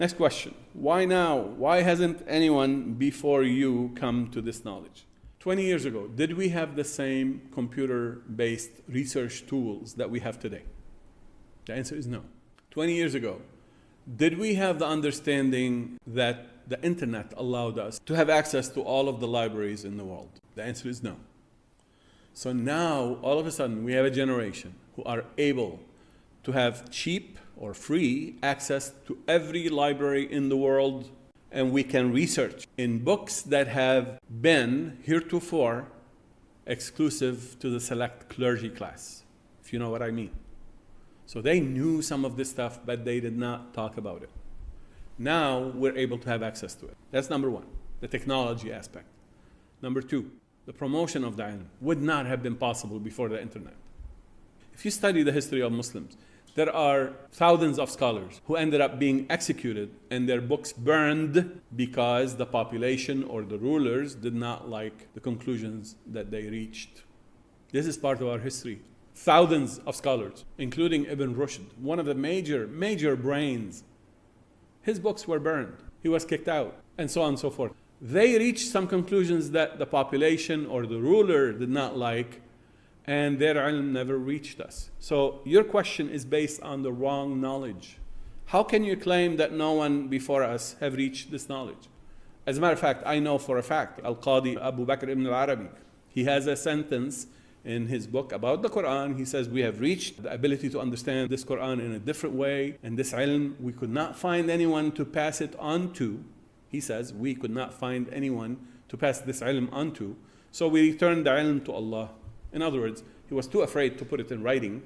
Next question. Why now? Why hasn't anyone before you come to this knowledge? 20 years ago, did we have the same computer-based research tools that we have today? The answer is no. 20 years ago, did we have the understanding that the internet allowed us to have access to all of the libraries in the world? The answer is no. So now, all of a sudden, we have a generation who are able to have cheap or free access to every library in the world, and we can research in books that have been heretofore exclusive to the select clergy class, if you know what I mean. So they knew some of this stuff, but they did not talk about it. Now we're able to have access to it. That's number one, the technology aspect. Number two, the promotion of the ilm would not have been possible before the internet. If you study the history of Muslims, there are thousands of scholars who ended up being executed and their books burned because the population or the rulers did not like the conclusions that they reached. This is part of our history. Thousands of scholars, including Ibn Rushd, one of the major brains, his books were burned. He was kicked out, and so on and so forth. They reached some conclusions that the population or the ruler did not like, and their ilm never reached us. So your question is based on the wrong knowledge. How can you claim that no one before us have reached this knowledge? As a matter of fact, I know for a fact, Al-Qadi Abu Bakr ibn al-Arabi, he has a sentence in his book about the Quran. He says, we have reached the ability to understand this Quran in a different way, and this ilm, we could not find anyone to pass it on to. He says, we could not find anyone to pass this ilm on to, so we returned the ilm to Allah. In other words, he was too afraid to put it in writing.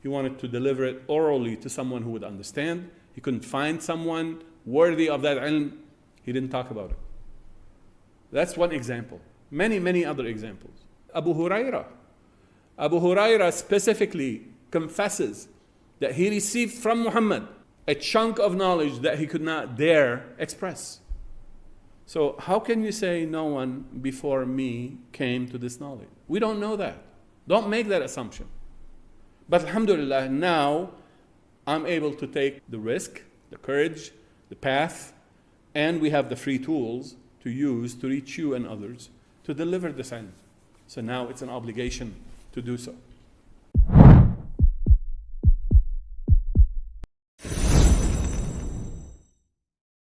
He wanted to deliver it orally to someone who would understand. He couldn't find someone worthy of that ilm. He didn't talk about it. That's one example. Many other examples. Abu Huraira specifically confesses that he received from Muhammad a chunk of knowledge that he could not dare express. So how can you say no one before me came to this knowledge? We don't know that. Don't make that assumption. But alhamdulillah, now I'm able to take the risk, the courage, the path, and we have the free tools to use to reach you and others to deliver this ilm. So now it's an obligation to do so.